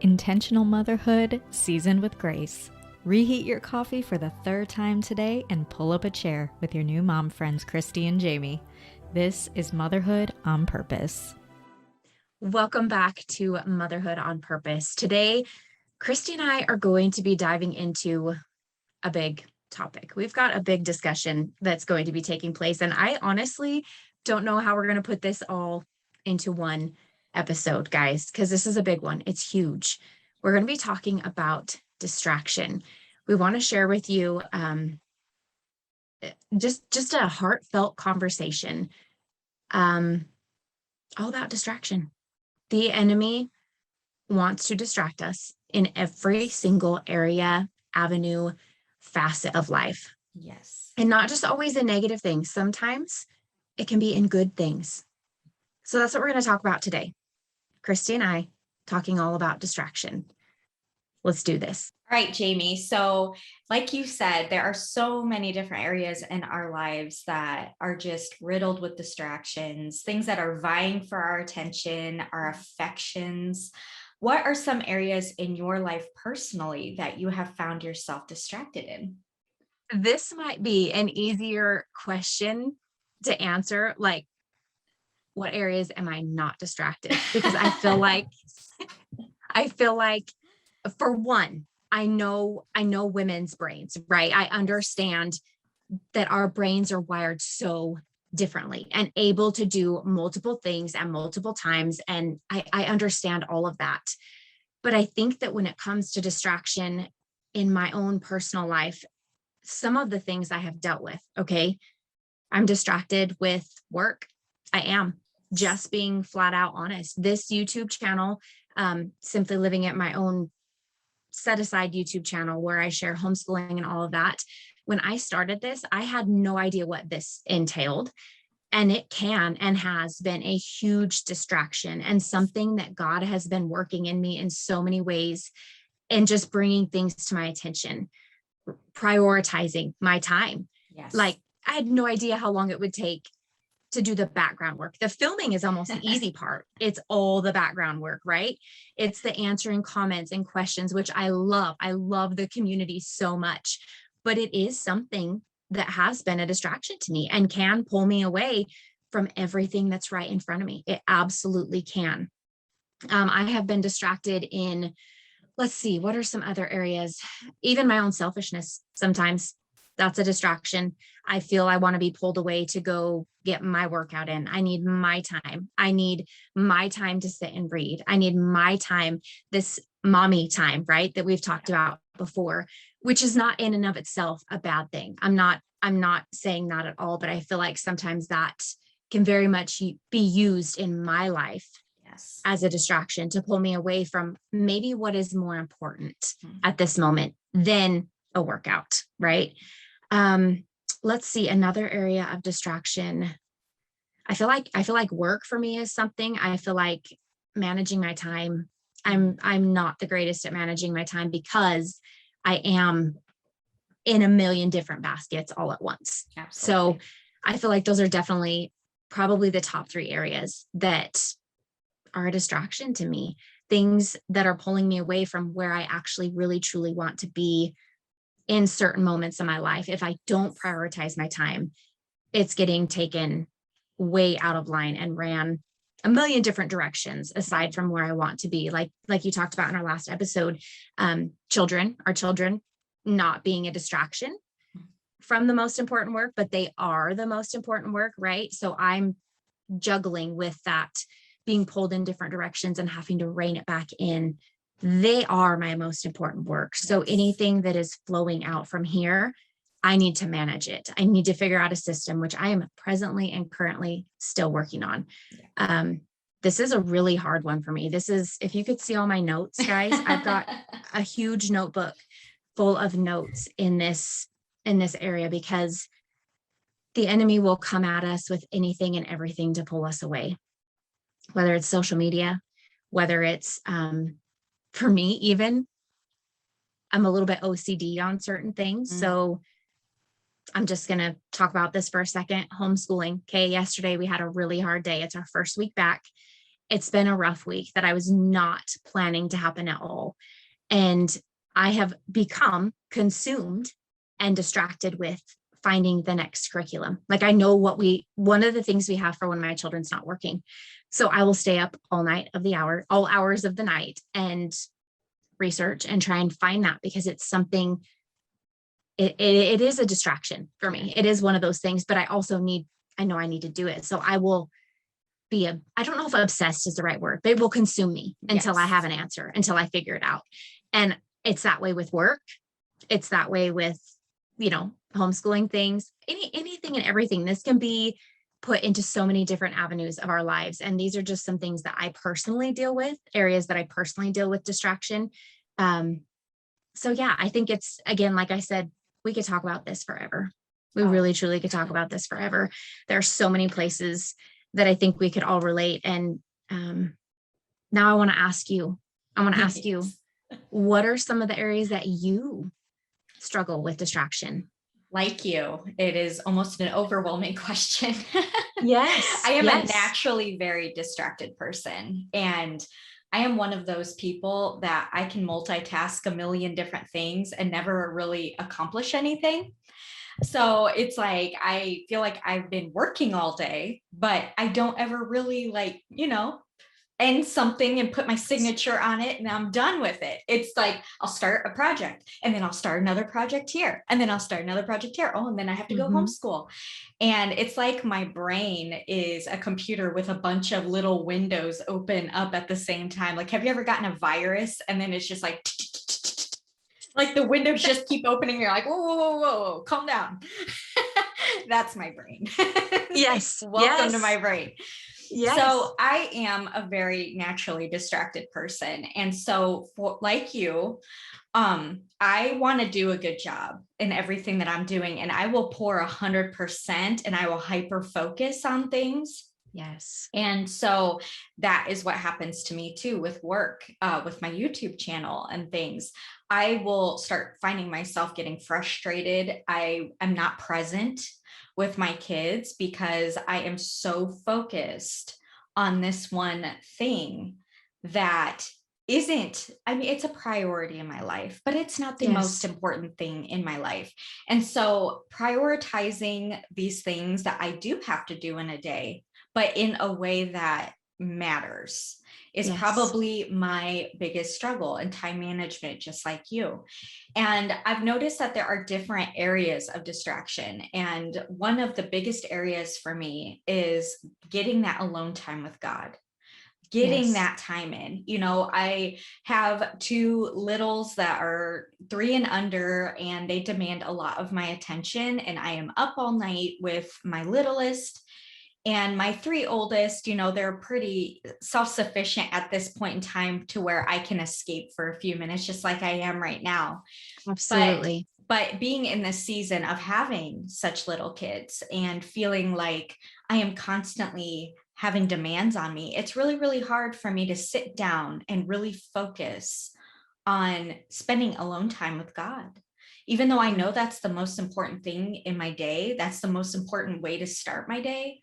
Intentional motherhood seasoned with grace. Reheat your coffee for the third time today and pull up a chair with your new mom friends, Christy and Jamie. This is Motherhood on Purpose. Welcome back to Motherhood on Purpose. Today, Christy and I are going to be diving into a big topic. We've got a big discussion that's going to be taking place, and I honestly don't know how we're going to put this all into one episode, guys, because this is a big one. It's huge. We're going to be talking about distraction. We want to share with you just a heartfelt conversation all about distraction. The enemy wants to distract us in every single area, avenue, facet of life. Yes. And not just always in negative things. Sometimes it can be in good things. So that's what we're going to talk about today. Christy and I talking all about distraction. Let's do this. All right, Jamie. So like you said, there are so many different areas in our lives that are just riddled with distractions, things that are vying for our attention, our affections. What are some areas in your life personally that you have found yourself distracted in? This might be an easier question to answer. Like, what areas am I not distracted? Because I feel like for one, I know women's brains, right? I understand that our brains are wired so differently and able to do multiple things at multiple times. And I understand all of that. But I think that when it comes to distraction in my own personal life, some of the things I have dealt with, okay, I'm distracted with work. I am just being flat out honest. This YouTube channel, Simply Living at My Own set aside YouTube channel where I share homeschooling and all of that. When I started this, I had no idea what this entailed. And it can and has been a huge distraction and something that God has been working in me in so many ways and just bringing things to my attention, prioritizing my time. Yes. Like, I had no idea how long it would take to do the background work. The filming is almost the easy part. It's all the background work, right? It's the answering comments and questions, which I love. I love the community so much, but it is something that has been a distraction to me and can pull me away from everything that's right in front of me. It absolutely can. I have been distracted in, let's see, what are some other areas? Even my own selfishness sometimes. That's a distraction. I feel I want to be pulled away to go get my workout in. I need my time. I need my time to sit and read. I need my time, this mommy time, right? That we've talked about before, which is not in and of itself a bad thing. I'm not saying that at all, but I feel like sometimes that can very much be used in my life as a distraction to pull me away from maybe what is more important at this moment than a workout, right? Let's see, another area of distraction. I feel like work for me is something. I feel like managing my time. I'm not the greatest at managing my time because I am in a million different baskets all at once. Absolutely. So I feel like those are definitely probably the top three areas that are a distraction to me. Things that are pulling me away from where I actually really truly want to be in certain moments of my life. If I don't prioritize my time, it's getting taken way out of line and ran a million different directions aside from where I want to be. Like you talked about in our last episode, our children not being a distraction from the most important work, but they are the most important work, right? So I'm juggling with that, being pulled in different directions and having to rein it back in. They are my most important work. So anything that is flowing out from here, I need to manage it. I need to figure out a system, which I am presently and currently still working on. This is a really hard one for me. This is, if you could see all my notes, guys, I've got a huge notebook full of notes in this area because the enemy will come at us with anything and everything to pull us away, whether it's social media, whether it's, for me, even I'm a little bit OCD on certain things. So I'm just going to talk about this for a second. Homeschooling. Okay. Yesterday we had a really hard day. It's our first week back it's been a rough week that I was not planning to happen at all. And I have become consumed and distracted with finding the next curriculum. Like I know one of the things we have for when my children's not working. So I will stay up all hours of the night and research and try and find that, because it's something, it is a distraction for me. It is one of those things, but I know I need to do it. So I will I don't know if obsessed is the right word, but it will consume me until I have an answer, until I figure it out. And it's that way with work. It's that way with, homeschooling things, anything and everything. This can be put into so many different avenues of our lives. And these are just some things that I personally deal with, areas that I personally deal with distraction. So yeah, I think it's, again, like I said, we could talk about this forever. We really, truly could talk about this forever. There are so many places that I think we could all relate. And now I want to ask you, what are some of the areas that you struggle with distraction? Like you, it is almost an overwhelming question. Yes. I am a naturally very distracted person. And I am one of those people that I can multitask a million different things and never really accomplish anything. So it's like, I feel like I've been working all day, but I don't ever really end something and put my signature on it and I'm done with it. It's like, I'll start a project and then I'll start another project here. And then I'll start another project here. Oh, and then I have to go homeschool. And it's like my brain is a computer with a bunch of little windows open up at the same time. Like, have you ever gotten a virus? And then it's just like the windows just keep opening. You're like, whoa, whoa, whoa, whoa, calm down. That's my brain. Yes. Welcome to my brain. Yes. So I am a very naturally distracted person. And so like you, I want to do a good job in everything that I'm doing. And I will pour 100% and I will hyper focus on things. Yes. And so that is what happens to me too with work, with my YouTube channel and things. I will start finding myself getting frustrated. I am not present with my kids because I am so focused on this one thing that it's a priority in my life, but it's not the most important thing in my life. And so prioritizing these things that I do have to do in a day, but in a way that matters, is probably my biggest struggle, and time management, just like you. And I've noticed that there are different areas of distraction. And one of the biggest areas for me is getting that alone time with God, getting that time in. I have two littles that are 3 and under, and they demand a lot of my attention. And I am up all night with my littlest. And my 3 oldest, they're pretty self-sufficient at this point in time to where I can escape for a few minutes, just like I am right now. Absolutely. But being in this season of having such little kids and feeling like I am constantly having demands on me, it's really, really hard for me to sit down and really focus on spending alone time with God. Even though I know that's the most important thing in my day, that's the most important way to start my day,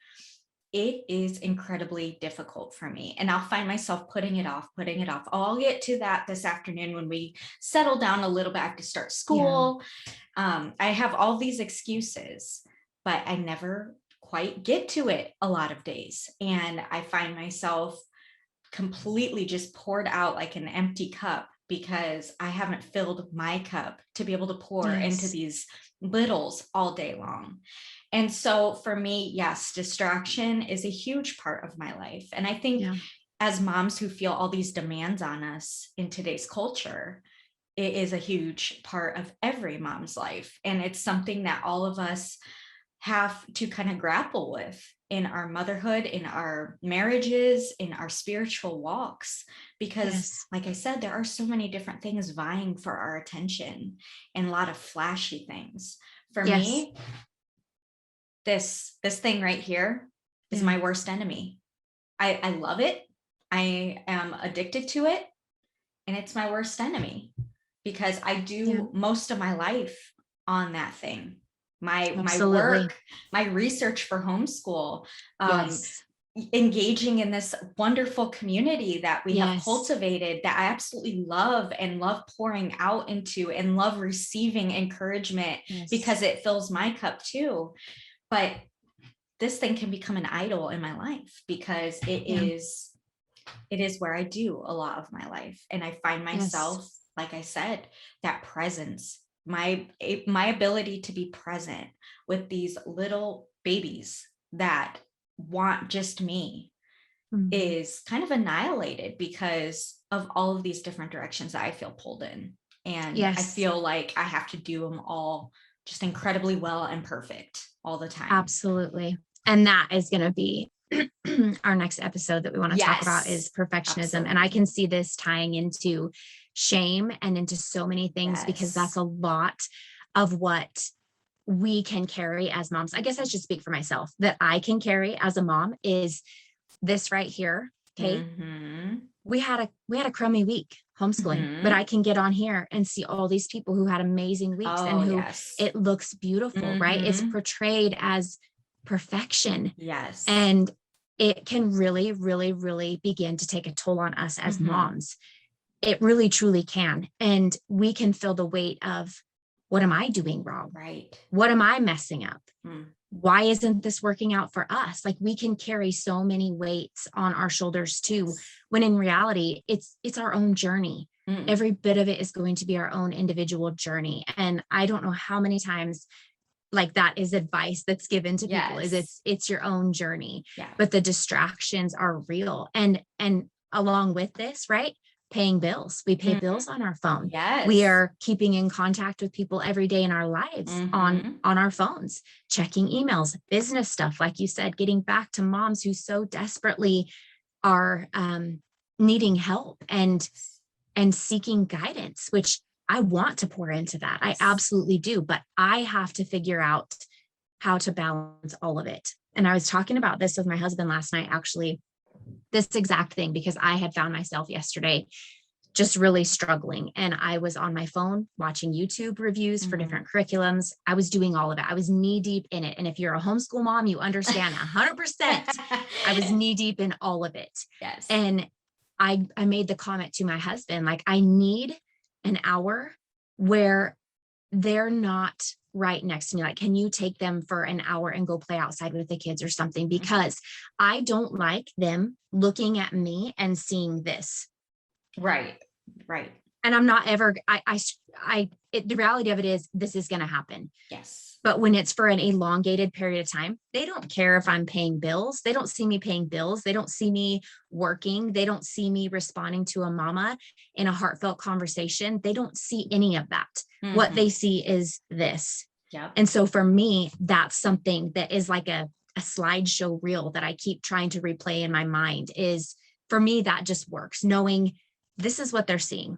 it is incredibly difficult for me. And I'll find myself putting it off. I'll get to that this afternoon when we settle down a little bit. I have to start school. I have all these excuses, but I never quite get to it a lot of days. And I find myself completely just poured out like an empty cup because I haven't filled my cup to be able to pour into these littles all day long. And so for me, yes, distraction is a huge part of my life. And I think as moms who feel all these demands on us in today's culture, it is a huge part of every mom's life. And it's something that all of us have to kind of grapple with in our motherhood, in our marriages, in our spiritual walks, because like I said, there are so many different things vying for our attention and a lot of flashy things. For me, this thing right here is my worst enemy. I love it. I am addicted to it. And it's my worst enemy because I do most of my life on that thing. My work, my research for homeschool, engaging in this wonderful community that we have Yes. cultivated, that I absolutely love and love pouring out into and love receiving encouragement Yes. because it fills my cup too. But this thing can become an idol in my life because it is where I do a lot of my life. And I find myself, like I said, that presence, my ability to be present with these little babies that want just me is kind of annihilated because of all of these different directions that I feel pulled in. And I feel like I have to do them all just incredibly well and perfect all the time. Absolutely. And that is going to be our next episode that we want to talk about is perfectionism. Absolutely. And I can see this tying into shame and into so many things because that's a lot of what we can carry as moms. I guess I should speak for myself that I can carry as a mom is this right here. Okay. We had a crummy week homeschooling, but I can get on here and see all these people who had amazing weeks and who it looks beautiful, right? It's portrayed as perfection. Yes. And it can really, really, really begin to take a toll on us as moms. It really, truly can. And we can feel the weight of, what am I doing wrong? Right. What am I messing up? Why isn't this working out for us? Like we can carry so many weights on our shoulders too, when in reality, it's our own journey. Every bit of it is going to be our own individual journey. And I don't know how many times like that is advice that's given to people is it's your own journey, but the distractions are real. And along with this, right? Paying bills. We pay bills on our phone. We are keeping in contact with people every day in our lives on our phones, checking emails, business stuff, like you said, getting back to moms who so desperately are needing help and seeking guidance, which I want to pour into that. I absolutely do, but I have to figure out how to balance all of it. And I was talking about this with my husband last night, actually, this exact thing, because I had found myself yesterday just really struggling. And I was on my phone watching YouTube reviews for different curriculums. I was doing all of it. I was knee deep in it. And if you're a homeschool mom, you understand 100%. I was knee deep in all of it. Yes. And I made the comment to my husband, like, I need an hour where they're not right next to me. Like, can you take them for an hour and go play outside with the kids or something? Because I don't like them looking at me and seeing this. Right. And I'm not ever, the reality of it is this is going to happen. Yes. But when it's for an elongated period of time, they don't care if I'm paying bills. They don't see me paying bills. They don't see me working. They don't see me responding to a mama in a heartfelt conversation. They don't see any of that. What they see is this. And so for me, that's something that is like a slideshow reel that I keep trying to replay in my mind. Is for me, that just works, knowing this is what they're seeing.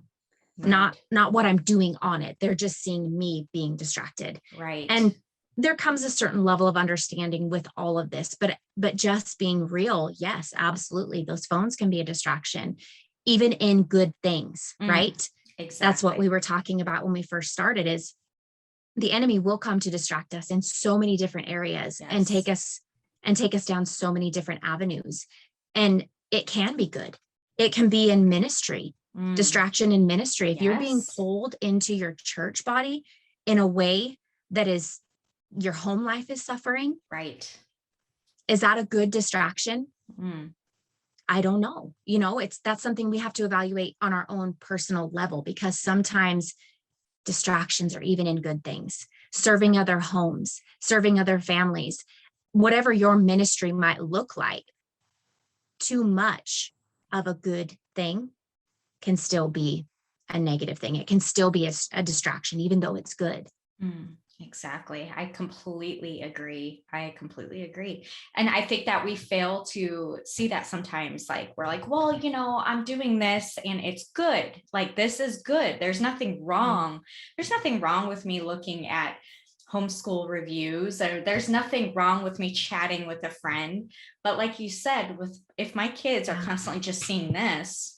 Not what I'm doing on it. They're just seeing me being distracted. Right. And there comes a certain level of understanding with all of this, but just being real. Yes, absolutely. Those phones can be a distraction, even in good things, right? Exactly. That's what we were talking about when we first started, is the enemy will come to distract us in so many different areas and take us down so many different avenues. And it can be good. It can be in ministry. Distraction in ministry. If you're being pulled into your church body in a way that is your home life is suffering, right? Is that a good distraction? I don't know. That's something we have to evaluate on our own personal level, because sometimes distractions are even in good things, serving other homes, serving other families, whatever your ministry might look like. Too much of a good thing can still be a negative thing. It can still be a distraction, even though it's good. Exactly. I completely agree. And I think that we fail to see that sometimes. Like, we're like, well, I'm doing this and it's good. Like, this is good. There's nothing wrong. There's nothing wrong with me looking at homeschool reviews, or there's nothing wrong with me chatting with a friend. But like you said, if my kids are constantly just seeing this,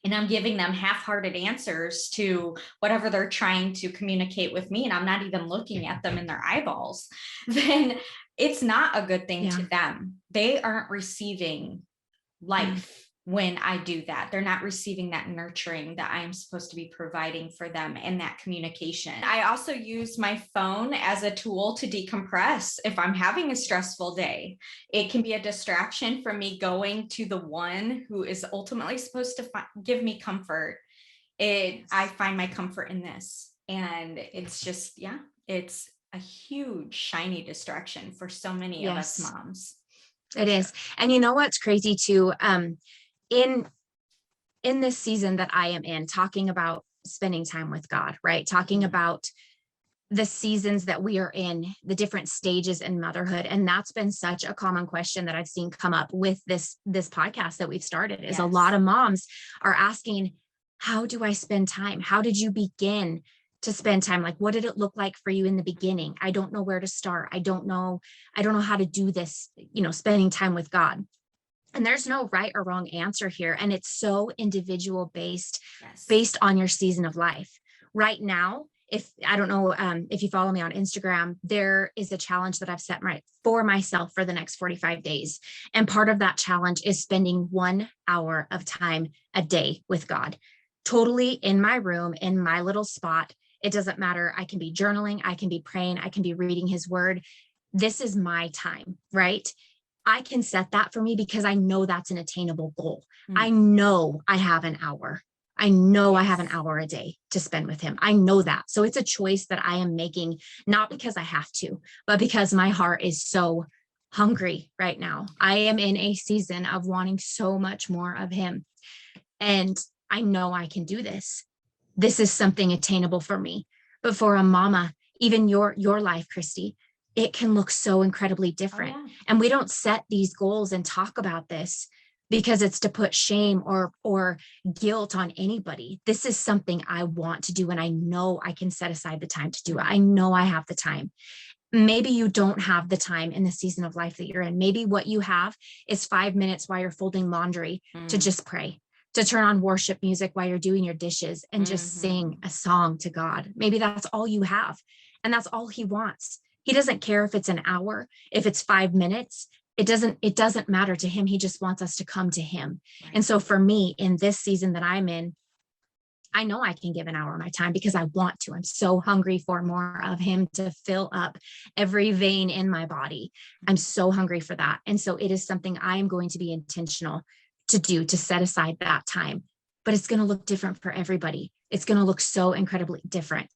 and I'm giving them half-hearted answers to whatever they're trying to communicate with me, and I'm not even looking at them in their eyeballs, then it's not a good thing Yeah. to them. They aren't receiving life when I do that. They're not receiving that nurturing that I am supposed to be providing for them, and that communication. I also use my phone as a tool to decompress. If I'm having a stressful day, it can be a distraction from me going to the one who is ultimately supposed to give me comfort. I find my comfort in this. And it's just, it's a huge shiny distraction for so many of us moms. It is. And you know what's crazy too? In this season that I am in, talking about spending time with God, right? Talking about the seasons that we are in, the different stages in motherhood. And that's been such a common question that I've seen come up with this podcast that we've started, is a lot of moms are asking, how do I spend time? How did you begin to spend time? Like, what did it look like for you in the beginning? I don't know where to start. I don't know how to do this, spending time with God. And there's no right or wrong answer here. And it's so individual based on your season of life. Right now, I don't know if you follow me on Instagram, there is a challenge that I've set for myself for the next 45 days. And part of that challenge is spending 1 hour of time a day with God, totally in my room, in my little spot. It doesn't matter. I can be journaling, I can be praying, I can be reading his word. This is my time, right? I can set that for me because I know that's an attainable goal. I know I have an hour. I know I have an hour a day to spend with him. I know that. So it's a choice that I am making, not because I have to, but because my heart is so hungry right now. I am in a season of wanting so much more of him. And I know I can do this. This is something attainable for me. But for a mama, even your life, Christy, it can look so incredibly different. And we don't set these goals and talk about this because it's to put shame or guilt on anybody. This is something I want to do, and I know I can set aside the time to do it. I know I have the time. Maybe you don't have the time in the season of life that you're in. Maybe what you have is 5 minutes while you're folding laundry to just pray, to turn on worship music while you're doing your dishes and just sing a song to God. Maybe that's all you have. And that's all he wants. He doesn't care if it's an hour, if it's 5 minutes. It doesn't matter to him. He just wants us to come to him. Right. And so for me, in this season that I'm in, I know I can give an hour of my time because I want to. I'm so hungry for more of him to fill up every vein in my body. I'm so hungry for that. And so it is something I am going to be intentional to do, to set aside that time. But it's going to look different for everybody. It's going to look so incredibly different.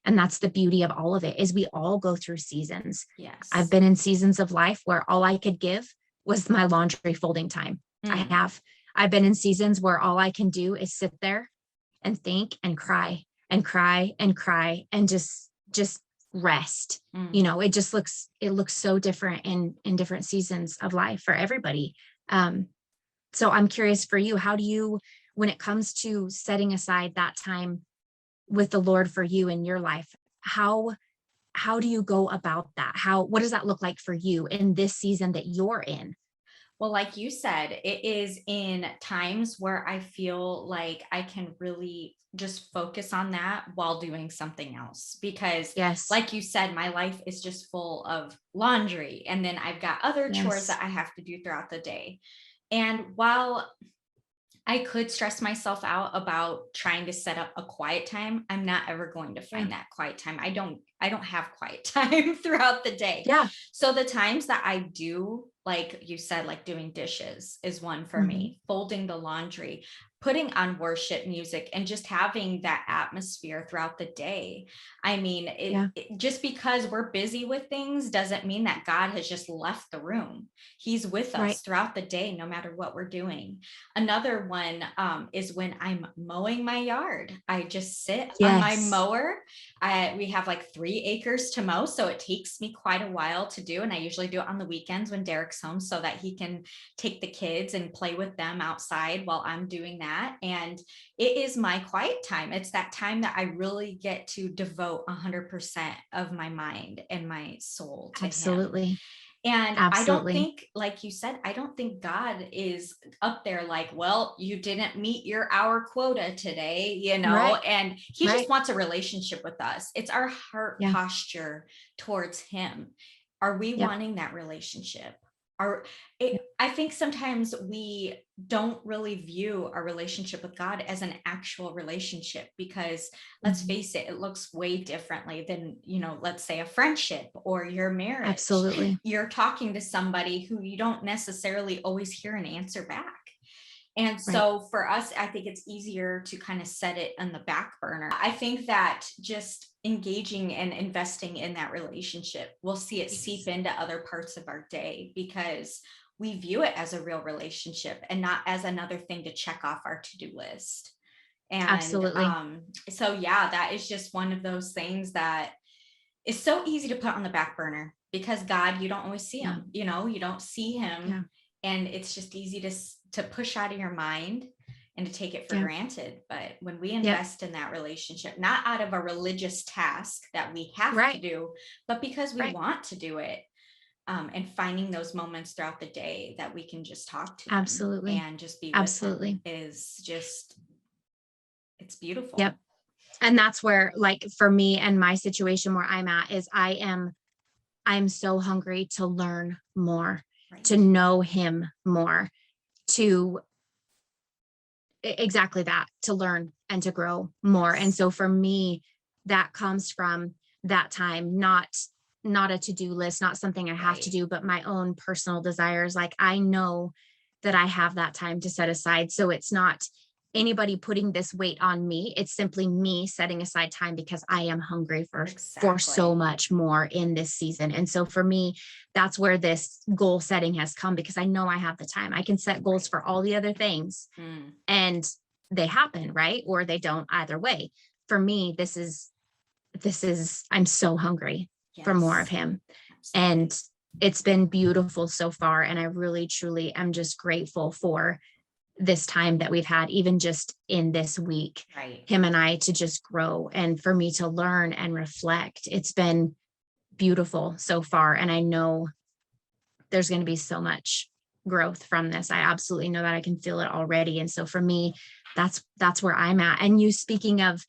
And that's the beauty of all of it, is we all go through seasons. Yes. I've been in seasons of life where all I could give was my laundry folding time. I've been in seasons where all I can do is sit there and think and cry and cry and cry and just rest. It looks so different in different seasons of life for everybody. So I'm curious for you, how do you, when it comes to setting aside that time with the Lord for you in your life, how do you go about that? What does that look like for you in this season that you're in? Well, like you said, it is in times where I feel like I can really just focus on that while doing something else. Because like you said, my life is just full of laundry. And then I've got other chores that I have to do throughout the day. And while I could stress myself out about trying to set up a quiet time, I'm not ever going to find that quiet time. I don't have quiet time throughout the day. Yeah. So the times that I do, like you said, like doing dishes is one for me, folding the laundry, putting on worship music, and just having that atmosphere throughout the day. I mean, just because we're busy with things doesn't mean that God has just left the room. He's with us throughout the day, no matter what we're doing. Another one is when I'm mowing my yard. I just sit on my mower. We have like 3 acres to mow, so it takes me quite a while to do. And I usually do it on the weekends when Derek's home so that he can take the kids and play with them outside while I'm doing that. And it is my quiet time. It's that time that I really get to devote 100% of my mind and my soul to him. And I don't think, like you said, I don't think God is up there like, well, you didn't meet your hour quota today, and he just wants a relationship with us. It's our heart posture towards him. Are we Yep. wanting that relationship? Yep. I think sometimes we don't really view our relationship with God as an actual relationship, because let's Mhm. face it, it looks way differently than, let's say a friendship or your marriage. Absolutely. You're talking to somebody who you don't necessarily always hear an answer back. And Right. so for us, I think it's easier to kind of set it on the back burner. I think that just engaging and investing in that relationship, we'll see it seep into other parts of our day, because we view it as a real relationship and not as another thing to check off our to-do list. And Absolutely. so yeah, that is just one of those things that is so easy to put on the back burner, because God, you don't always see Yeah. him, you don't see him. Yeah. And it's just easy to push out of your mind and to take it for Yeah. granted. But when we Yep. invest in that relationship, not out of a religious task that we have to Right. do, but because we Right. want to do it, and finding those moments throughout the day that we can just talk to him Absolutely. and just be with Absolutely. him is just, it's beautiful. Yep. And that's where, like, for me and my situation where I'm at is I'm so hungry to learn more, Right. to know him more, to exactly that, to learn and to grow more. And so for me, that comes from that time, not a to-do list, not something I have to Right. do, but my own personal desires. Like, I know that I have that time to set aside. So it's not anybody putting this weight on me. It's simply me setting aside time because I am hungry for Exactly. so much more in this season. And so for me, that's where this goal setting has come, because I know I have the time. I can set goals for all the other things and they happen, right? Or they don't, either way. For me, this is I'm so hungry for more of Yes. him. Absolutely. And it's been beautiful so far. And I really, truly am just grateful for this time that we've had, even just in this week, Right. him and I to just grow and for me to learn and reflect. It's been beautiful so far. And I know there's going to be so much growth from this. I absolutely know that. I can feel it already. And so for me, that's where I'm at. And you, speaking of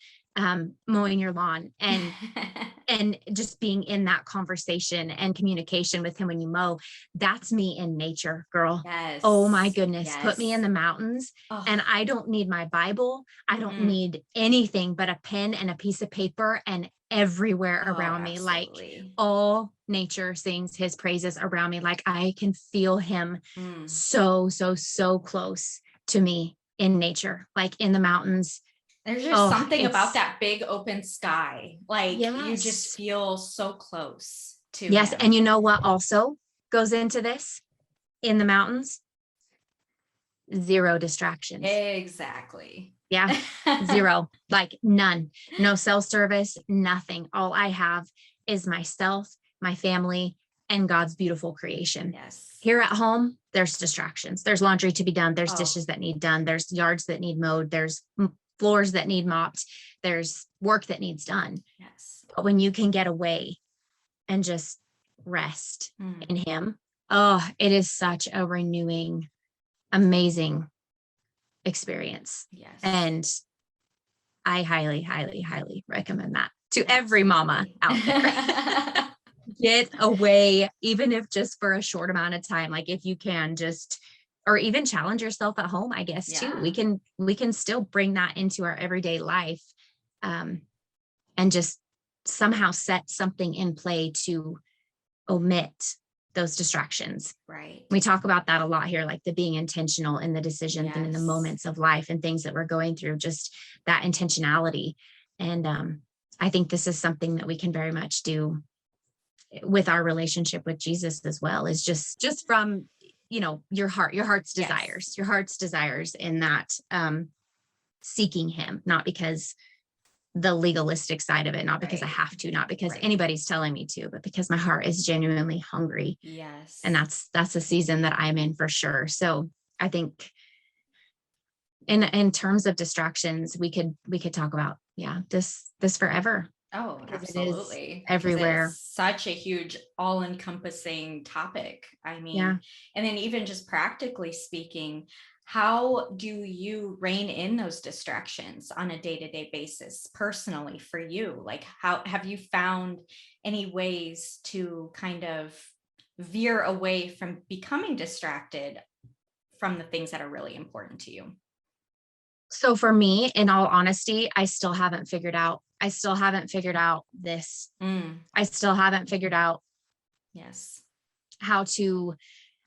mowing your lawn and just being in that conversation and communication with him when you mow, that's me in nature, girl. Yes. Oh my goodness. Yes. Put me in the mountains and I don't need my Bible. I don't need anything but a pen and a piece of paper, and everywhere around me, like all nature sings his praises around me. Like I can feel him so close to me in nature, like in the mountains. There's just something about that big open sky. Like you just feel so close to him. And you know what also goes into this in the mountains? Zero distractions. Exactly. Yeah. Zero, like none, no cell service, nothing. All I have is myself, my family, and God's beautiful creation. Yes. Here at home, there's distractions. There's laundry to be done. There's dishes that need done. There's yards that need mowed. There's floors that need mopped. There's work that needs done. Yes. But when you can get away and just rest in him, it is such a renewing, amazing experience. Yes. And I highly, highly, highly recommend that to every mama out there. Get away, even if just for a short amount of time. Like if you can just, or even challenge yourself at home, I guess too. We can still bring that into our everyday life, and just somehow set something in play to omit those distractions. Right. We talk about that a lot here, like the being intentional in the decisions and in the moments of life and things that we're going through, just that intentionality. And I think this is something that we can very much do with our relationship with Jesus as well, is just from, your heart's desires in that, seeking him, not because the legalistic side of it, not because I have to, not because anybody's telling me to, but because my heart is genuinely hungry. Yes. And that's a season that I'm in for sure. So I think in terms of distractions, we could talk about, this forever. Oh, absolutely. Everywhere. It's such a huge all-encompassing topic. I mean, and then even just practically speaking, How do you rein in those distractions on a day-to-day basis personally for you? Like, how have you found any ways to kind of veer away from becoming distracted from the things that are really important to you? So for me, in all honesty, I still haven't figured out this. Mm, I still haven't figured out yes. how to,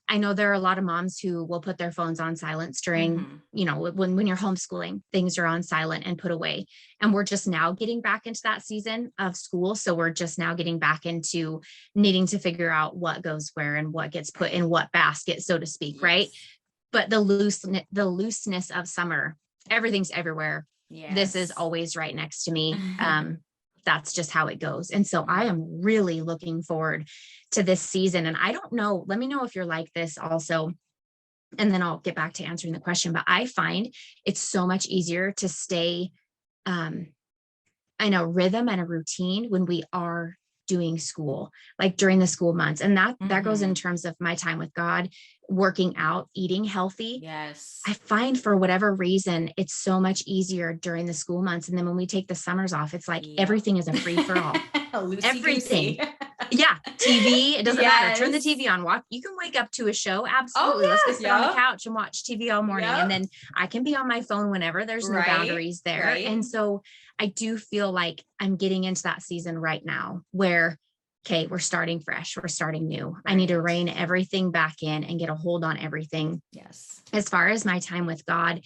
I know there are a lot of moms who will put their phones on silence during, Mhm. when you're homeschooling, things are on silent and put away. And we're just now getting back into that season of school. So we're just now getting back into needing to figure out what goes where and what gets put in what basket, so to speak, right? Yes. But the looseness of summer, everything's everywhere. This is Yes. always right next to me. That's just how it goes. And so I am really looking forward to this season. And I don't know, let me know if you're like this also. And then I'll get back to answering the question. But I find it's so much easier to stay um, in a rhythm and a routine when we are doing school, like during the school months. And that goes in Mhm. terms of my time with God, working out, eating healthy. Yes. I find for whatever reason, it's so much easier during the school months. And then when we take the summers off, it's like Yep. everything is a free for all. Everything. Loosey-goosey. Yeah. TV, it doesn't matter. Turn the Yes. TV on. Watch. You can wake up to a show. Oh Absolutely. Let's go yeah. sit on the Yep. couch and watch TV all morning. Yep. And then I can be on my phone whenever. There's no Right. boundaries there. Right. And so I do feel like I'm getting into that season right now where, okay, we're starting fresh. We're starting new. I need to Right. rein everything back in and get a hold on everything. Yes. As far as my time with God,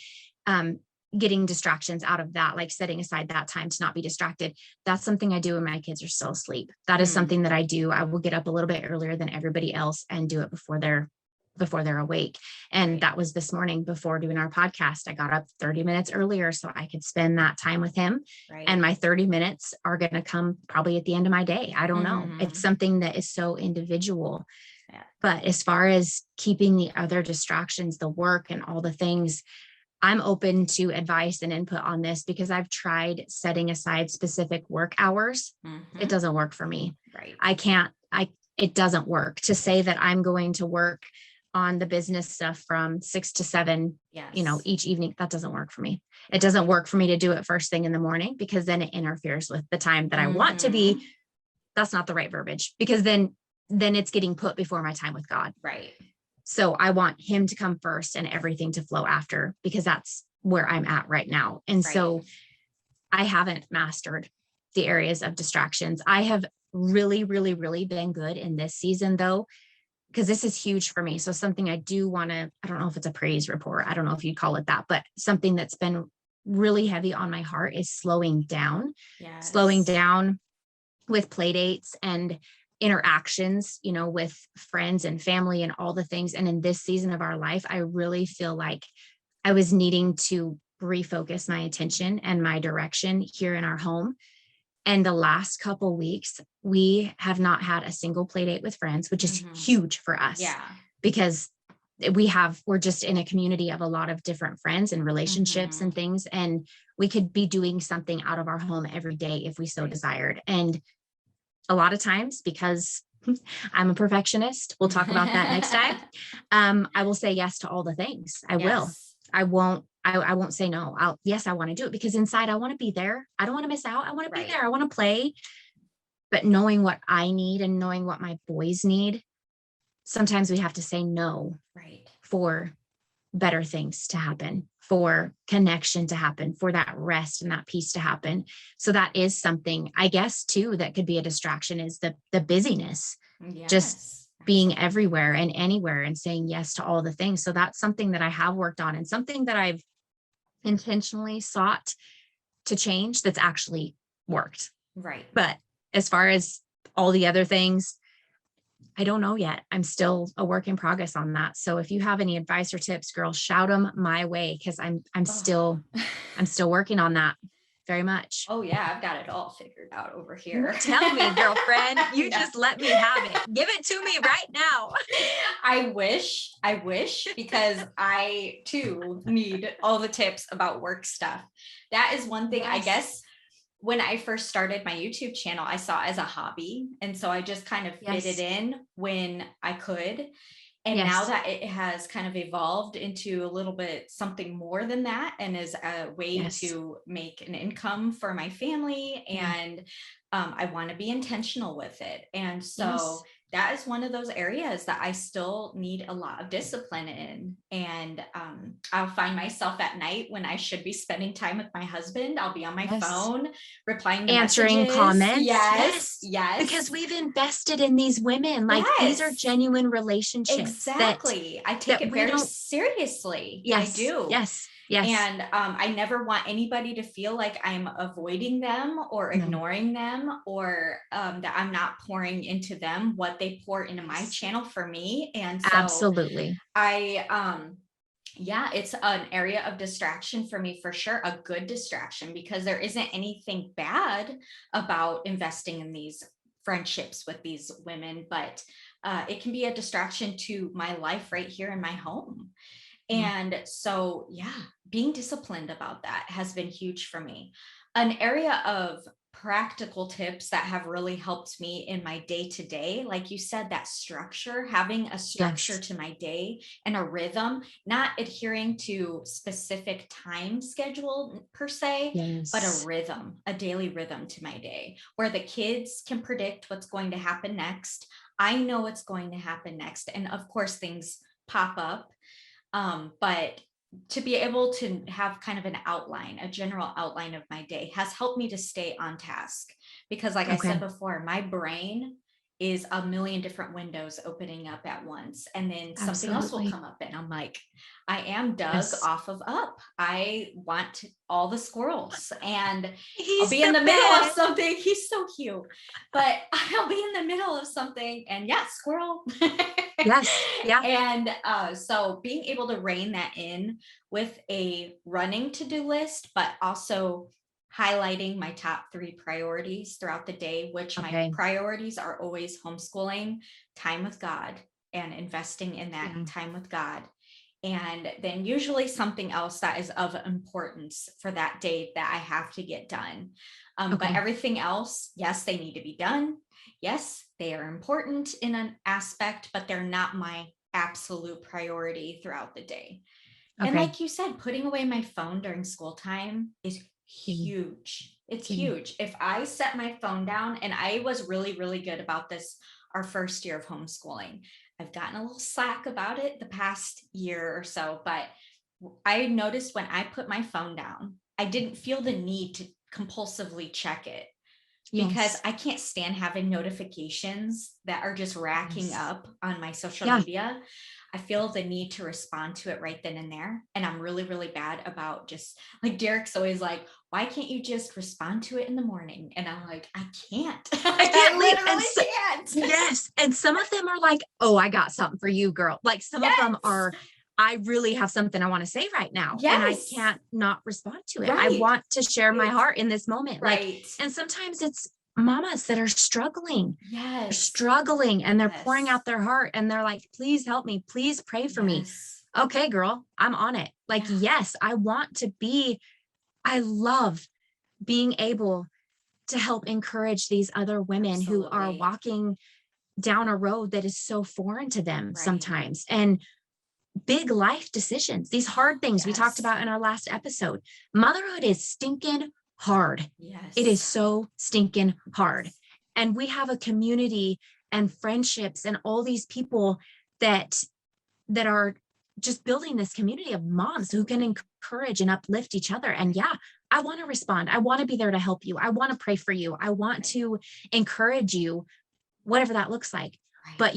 um, getting distractions out of that, like setting aside that time to not be distracted. That's something I do when my kids are still asleep. That is Mm. something that I do. I will get up a little bit earlier than everybody else and do it before they're awake. And Right. that was this morning before doing our podcast. I got up 30 minutes earlier so I could spend that time with him. Right. And my 30 minutes are going to come probably at the end of my day. I don't know. It's Mhm. something that is so individual. Yeah. But as far as keeping the other distractions, the work and all the things, I'm open to advice and input on this because I've tried setting aside specific work hours. It Mhm. doesn't work for me. Right. It doesn't work to say that I'm going to work on the business stuff from 6 to 7, Yes. each evening. That doesn't work for me. It doesn't work for me to do it first thing in the morning because then it interferes with the time that I want to be. Mhm. That's not the right verbiage because then it's getting put before my time with God. Right. So I want him to come first and everything to flow after because that's where I'm at right now. And Right. so I haven't mastered the areas of distractions. I have really, really, really been good in this season though, because this is huge for me. So something I do want to, I don't know if it's a praise report. I don't know if you'd call it that, but something that's been really heavy on my heart is slowing down Yes. with play dates and interactions, with friends and family and all the things. And in this season of our life, I really feel like I was needing to refocus my attention and my direction here in our home. And the last couple weeks, we have not had a single play date with friends, which is Mhm. huge for us Yeah. because we're just in a community of a lot of different friends and relationships and Mhm. things. And we could be doing something out of our home every day if we so Right. desired. And a lot of times, because I'm a perfectionist, we'll talk about that next time. I will say yes to all the things. I will. Yes. I won't say no. Yes, I want to do it because inside I want to be there. I don't want to miss out. I want to be Right. there. I want to play. But knowing what I need and knowing what my boys need, sometimes we have to say no Right. for better things to happen, for connection to happen, for that rest and that peace to happen. So that is something, I guess, too, that could be a distraction is the busyness, just Yes. being Absolutely. everywhere and anywhere and saying yes to all the things. So that's something that I have worked on and something that I've intentionally sought to change that's actually worked. Right. But as far as all the other things, I don't know yet. I'm still a work in progress on that. So if you have any advice or tips, girls, shout them my way because I'm still working on that very much. Oh yeah, I've got it all figured out over here. Tell me, girlfriend. You Yeah. just let me have it. Give it to me right now. I wish, because I too need all the tips about work stuff. That is one thing, I Yes. guess, when I first started my YouTube channel, I saw it as a hobby. And so I just kind of fit Yes. it in when I could. And now Yes. that it has kind of evolved into a little bit something more than that, and is a way Yes. to make an income for my family, and I want to be intentional with it. And so that is one of those areas that I still need a lot of discipline in. And I'll find myself at night when I should be spending time with my husband. I'll be on my phone, replying to answering messages. comments. Yes. Because we've invested in these women. Like these are genuine relationships. Exactly. I take it very seriously. Yes. I do. Yes. And I never want anybody to feel like I'm avoiding them or ignoring them, or that I'm not pouring into them what they pour into my channel for me. And so absolutely, it's an area of distraction for me, for sure, a good distraction, because there isn't anything bad about investing in these friendships with these women, but it can be a distraction to my life right here in my home. And so, being disciplined about that has been huge for me. An area of practical tips that have really helped me in my day to day, like you said, that structure, having a structure to my day and a rhythm, not adhering to specific time schedule per se, but a rhythm, a daily rhythm to my day, where the kids can predict what's going to happen next. I know what's going to happen next. And of course, things pop up. But to be able to have kind of an outline, a general outline of my day, has helped me to stay on task. Because like I said before, my brain is a million different windows opening up at once. And then something else will come up and I'm like, I am Doug off of Up. I want all the squirrels, and I'll be in the middle of something. He's so cute, but I'll be in the middle of something and squirrel. And so being able to rein that in with a running to-do list, but also highlighting my top 3 priorities throughout the day, which my priorities are always homeschooling, time with God, and investing in that time with God. And then usually something else that is of importance for that day that I have to get done. But everything else, yes, they need to be done. Yes, they are important in an aspect, but they're not my absolute priority throughout the day. And like you said, putting away my phone during school time is huge. It's huge. If I set my phone down, and I was really, really good about this our first year of homeschooling. I've gotten a little slack about it the past year or so, but I noticed when I put my phone down, I didn't feel the need to compulsively check it, because I can't stand having notifications that are just racking up on my social media. I feel the need to respond to it right then and there. And I'm really, really bad about just like, Derek's always like, why can't you just respond to it in the morning? And I'm like, I can't. I literally can't. Yes. And some of them are like, oh, I got something for you, girl. Like some of them are, I really have something I want to say right now. And I can't not respond to it. I want to share my heart in this moment. Like, and sometimes it's mamas that are struggling, and they're pouring out their heart, and they're like, please help me. Please pray for me. Okay, girl, I'm on it. Like, yes, I love being able to help encourage these other women who are walking down a road that is so foreign to them sometimes. And big life decisions, these hard things we talked about in our last episode. Motherhood is stinking hard. It is so stinking hard. And we have a community and friendships and all these people that are just building this community of moms who can encourage and uplift each other. And I want to respond. I want to be there to help you. I want to pray for you. I want to encourage you, whatever that looks like. But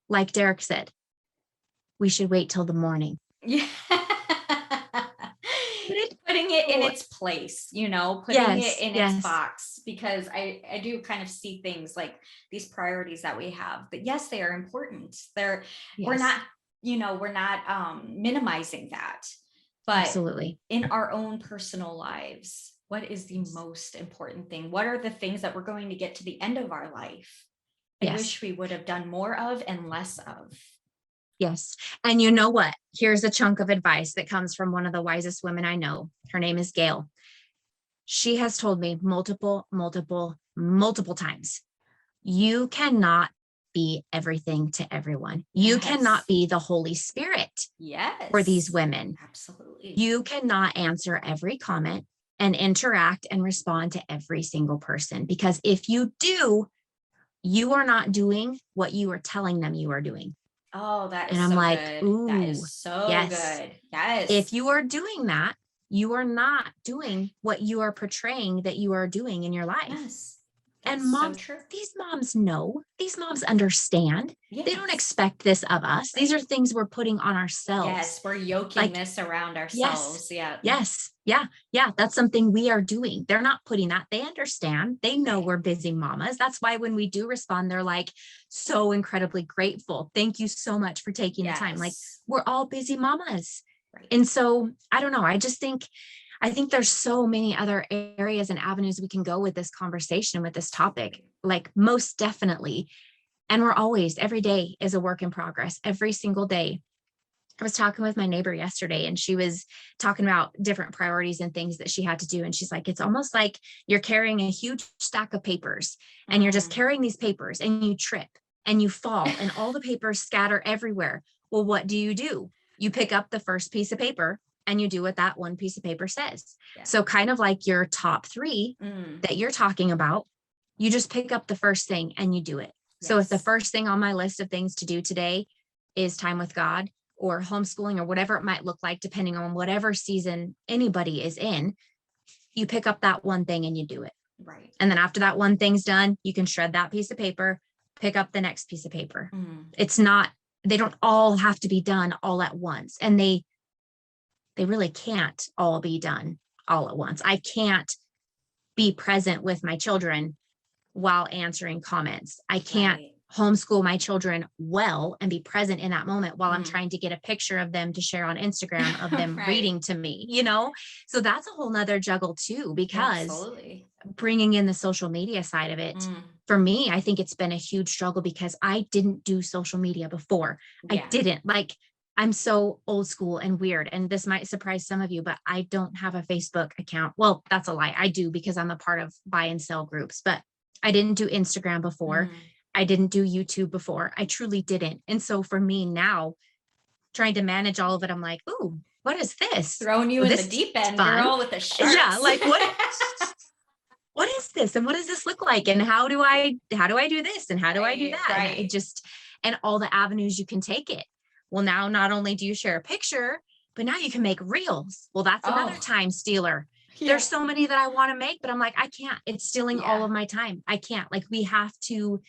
like Derek said, we should wait till the morning. Putting it in its place, putting it in its box, because I do kind of see things like these priorities that we have, but yes, they are important. We're not minimizing that, but absolutely, in our own personal lives, what is the most important thing? What are the things that we're going to get to the end of our life? I wish we would have done more of and less of. Yes. And you know what? Here's a chunk of advice that comes from one of the wisest women I know. Her name is Gail. She has told me multiple times, you cannot be everything to everyone. You cannot be the Holy Spirit for these women. Absolutely. You cannot answer every comment and interact and respond to every single person, because if you do, you are not doing what you are telling them you are doing. Oh, that is and I'm so like, good. ooh, That is so yes. good. Yes. If you are doing that, you are not doing what you are portraying that you are doing in your life. Yes. And moms, so true. these moms know, these moms understand. Yes. They don't expect this of us. These are things we're putting on ourselves. Yes, we're yoking this around ourselves. Yes. Yeah. That's something we are doing. They're not putting that. They understand. They know we're busy mamas. That's why when we do respond, they're like so incredibly grateful. Thank you so much for taking the time. Like, we're all busy mamas. Right. And so I don't know. I think there's so many other areas and avenues we can go with this conversation, with this topic, like most definitely. And we're always, every day is a work in progress, every single day. I was talking with my neighbor yesterday, and she was talking about different priorities and things that she had to do. And she's like, it's almost like you're carrying a huge stack of papers, and you're just carrying these papers, and you trip and you fall and all the papers scatter everywhere. Well, what do? You pick up the first piece of paper and you do what that one piece of paper says. Yeah. So kind of like your top 3 that you're talking about, you just pick up the first thing and you do it. Yes. So if the first thing on my list of things to do today is time with God or homeschooling or whatever it might look like, depending on whatever season anybody is in, you pick up that one thing and you do it. Right. And then after that one thing's done, you can shred that piece of paper, pick up the next piece of paper. It's not, they don't all have to be done all at once. And they really can't all be done all at once. I can't be present with my children while answering comments. I can't homeschool my children well and be present in that moment while I'm trying to get a picture of them to share on Instagram of them reading to me, So that's a whole nother juggle too, because bringing in the social media side of it, for me, I think it's been a huge struggle because I didn't do social media before. I didn't. Like, I'm so old school and weird, and this might surprise some of you, but I don't have a Facebook account. Well, that's a lie. I do, because I'm a part of buy and sell groups, but I didn't do Instagram before. I didn't do YouTube before. I truly didn't. And so for me now, trying to manage all of it, I'm like, ooh, what is this? Throwing you in the deep end, girl, with the sharks. Yeah, like what is this? And what does this look like? And how do I do this? And how do I do that? Right. And and all the avenues you can take it. Well, now not only do you share a picture, but now you can make reels. Well, that's another time stealer. Yeah. There's so many that I want to make, but I'm like, I can't. It's stealing all of my time. I can't. Like, we have to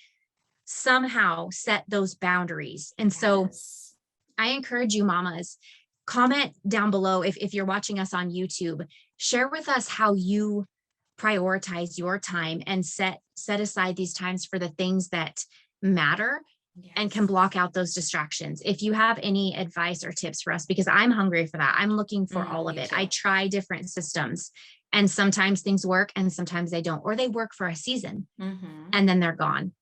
somehow set those boundaries. And so I encourage you, mamas, comment down below if you're watching us on YouTube, share with us how you prioritize your time and set aside these times for the things that matter. Yes. And can block out those distractions. If you have any advice or tips for us, because I'm hungry for that. I'm looking for all of it. Too. I try different systems, and sometimes things work and sometimes they don't, or they work for a season and then they're gone,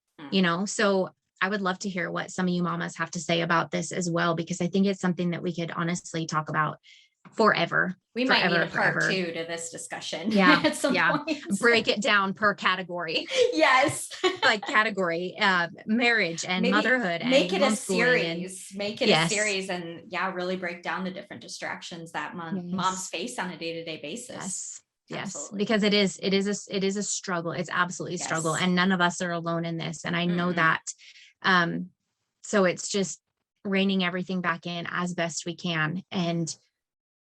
So I would love to hear what some of you mamas have to say about this as well, because I think it's something that we could honestly talk about forever. We might need a part 2 to this discussion. Yeah. At some point. Break it down per category. Yes. Like category, marriage and maybe motherhood. Make it a series. Make it a series and really break down the different distractions that moms face on a day-to-day basis. Yes. Because it is a struggle. It's absolutely a struggle. And none of us are alone in this. And I know that. So it's just reining everything back in as best we can and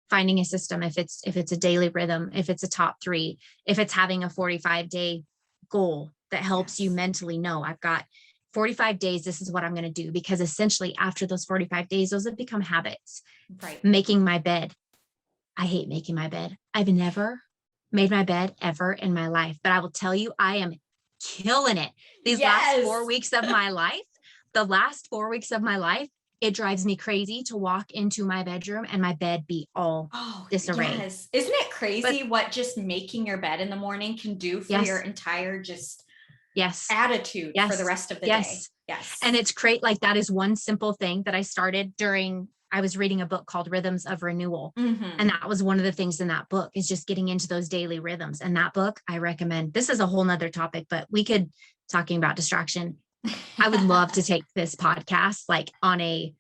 finding a system. If it's a daily rhythm, if it's a top 3, if it's having a 45-day goal that helps you mentally know, I've got 45 days. This is what I'm going to do, because essentially after those 45 days, those have become habits. Right. Making my bed. I hate making my bed. I've never made my bed ever in my life, but I will tell you, I am killing it. These last 4 weeks of my life, it drives me crazy to walk into my bedroom and my bed be all disarray. Yes. Isn't it crazy what just making your bed in the morning can do for your entire attitude for the rest of the day? Yes. And it's great. Like, that is one simple thing that I started I was reading a book called Rhythms of Renewal. And that was one of the things in that book, is just getting into those daily rhythms. And that book, I recommend. This is a whole nother topic, but we could, talking about distraction, I would love to take this podcast like on a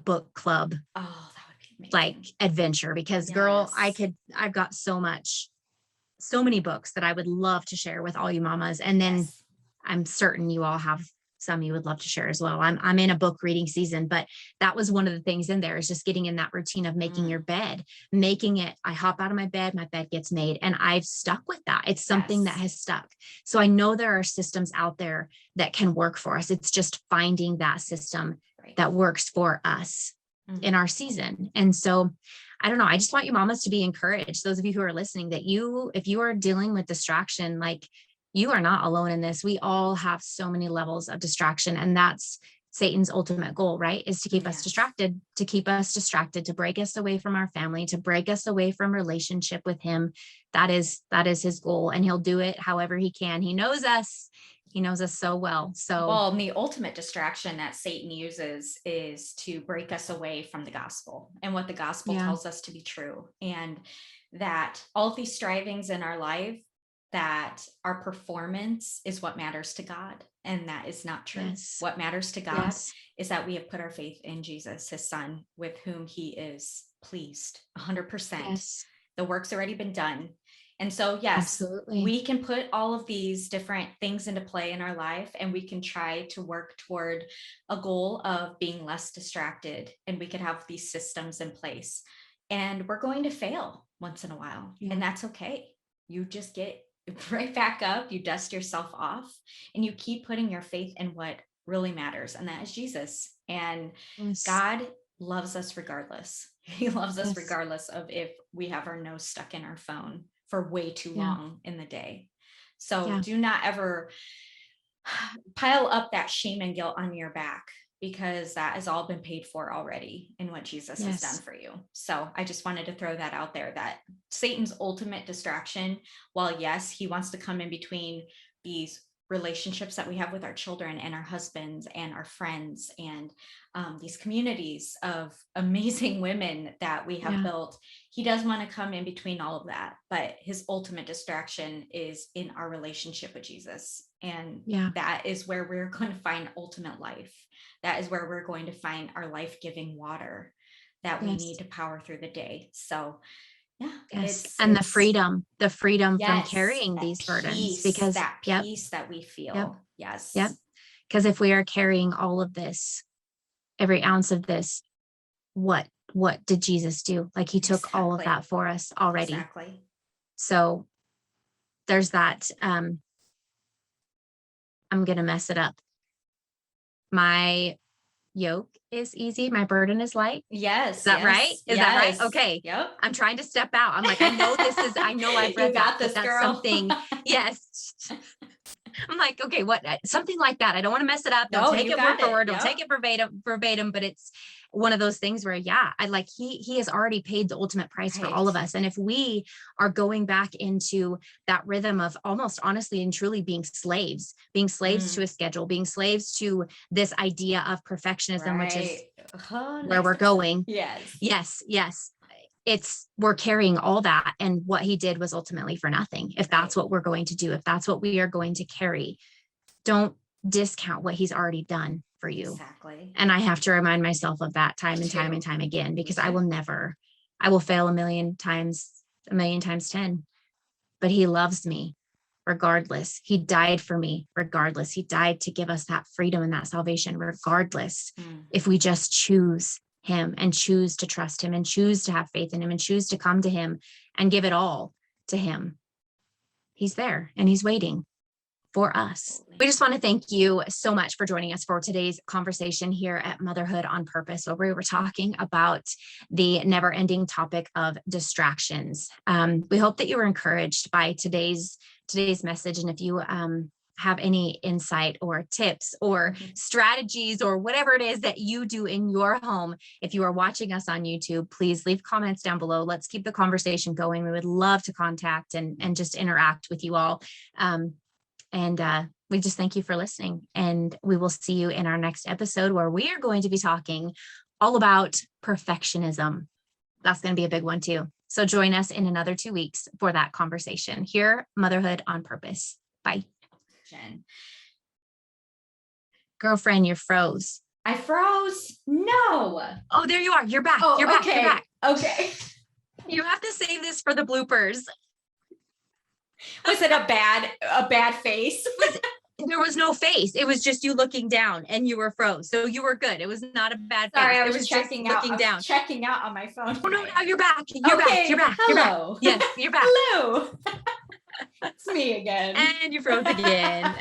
book club, Oh, that would be amazing. like adventure, because girl, Yes. I've got so many books that I would love to share with all you mamas. And then Yes. I'm certain you all have some you would love to share as well. I'm in a book reading season, but that was one of the things in there, is just getting in that routine of making your bed, making it. I hop out of my bed gets made, and I've stuck with that. It's something that Yes. has stuck. So I know there are systems out there that can work for us. It's just finding that system Right. that works for us in Mhm. our season. And so I don't know. I just want you mamas to be encouraged. Those of you who are listening, that if you are dealing with distraction, like, you are not alone in this. We all have so many levels of distraction, and that's Satan's ultimate goal, right? Is to keep us Yes. distracted, to break us away from our family, to break us away from relationship with him. That is his goal. And he'll do it however he can. He knows us. He knows us so well. So, Well, and the ultimate distraction that Satan uses is to break us away from the gospel and what the gospel Yeah. tells us to be true. And that all of these strivings in our life, that our performance is what matters to God. And that is not true. Yes. What matters to God Yes. is that we have put our faith in Jesus, his son, with whom he is pleased 100%. Yes. The work's already been done. And so, yes, Absolutely. we can put all of these different things into play in our life, and we can try to work toward a goal of being less distracted, and we could have these systems in place. And we're going to fail once in a while, Yeah. and that's okay. You just get right back up, you dust yourself off, and you keep putting your faith in what really matters, and that is Jesus. And Yes. God loves us regardless. He loves us Yes. regardless of if we have our nose stuck in our phone for way too long in the day. So do not ever pile up that shame and guilt on your back, because that has all been paid for already in what Jesus has done for you. So I just wanted to throw that out there, that Satan's ultimate distraction, while yes, he wants to come in between these relationships that we have with our children and our husbands and our friends and these communities of amazing women that we have built, he does want to come in between all of that. But his ultimate distraction is in our relationship with Jesus. And that is where we're going to find ultimate life. That is where we're going to find our life-giving water that we need to power through the day. So And the freedom from carrying these burdens, peace, because that peace that we feel. Yep. Because if we are carrying all of this, every ounce of this, what did Jesus do? Like, he took all of that for us already. Exactly. So there's that, I'm going to mess it up. My yoke is easy, my burden is light. Yes. Is that right? Is that right? Okay. Yep. I'm trying to step out. I'm like, I know I've read You got that, this, but that's girl. something. Yes. I'm like, okay, something like that. I don't want to mess it up. Don't take it word for word. Don't take it verbatim, but it's one of those things where, I like, he has already paid the ultimate price for all of us. And if we are going back into that rhythm of almost honestly and truly being slaves to a schedule, being slaves to this idea of perfectionism, which is where we're going. Yes. We're carrying all that. And what he did was ultimately for nothing. If that's what we're going to do, if that's what we are going to carry, don't discount what he's already done for you. Exactly. And I have to remind myself of that time and time again, because I will fail a million times 10, but he loves me regardless. He died for me regardless. He died to give us that freedom and that salvation regardless. If we just choose him and choose to trust him and choose to have faith in him and choose to come to him and give it all to him, he's there and he's waiting for us. We just want to thank you so much for joining us for today's conversation here at Motherhood on Purpose, where we were talking about the never-ending topic of distractions. We hope that you were encouraged by today's message. And if you have any insight or tips or strategies or whatever it is that you do in your home, if you are watching us on YouTube, please leave comments down below. Let's keep the conversation going. We would love to contact and just interact with you all. And we just thank you for listening. And we will see you in our next episode, where we are going to be talking all about perfectionism. That's going to be a big one too. So join us in another 2 weeks for that conversation here, Motherhood on Purpose. Bye. Girlfriend, you froze. I froze. No. Oh, there you are. You're back. Oh, You're back. okay. You're back. Okay. You have to save this for the bloopers. Was it a bad face? There was no face. It was just you looking down and you were froze. So you were good. It was not a bad face. Sorry, I it was was checking just out. looking down. Checking out on my phone. Oh no, now you're back. You're Okay. back. You're back. You're back. Hello. Yes, you're back. Hello. It's me again. And you froze again.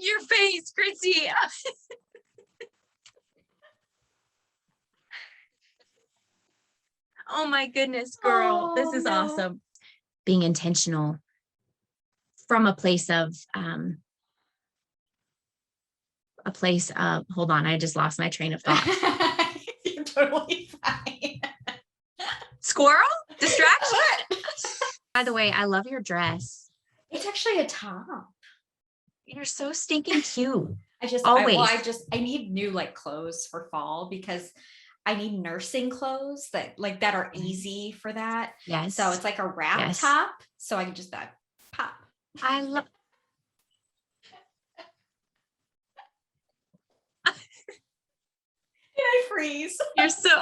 Your face, Chrissy. Oh my goodness, girl. This is awesome. Being intentional from a place of hold on, I just lost my train of thought. You're totally fine. Squirrel? Distraction? By the way, I love your dress. It's actually a top. You're so stinking cute. I need new like clothes for fall because I need nursing clothes that are easy for that. Yes. So it's like a wrap top. So I can just pop. I love. Did I freeze? You're so.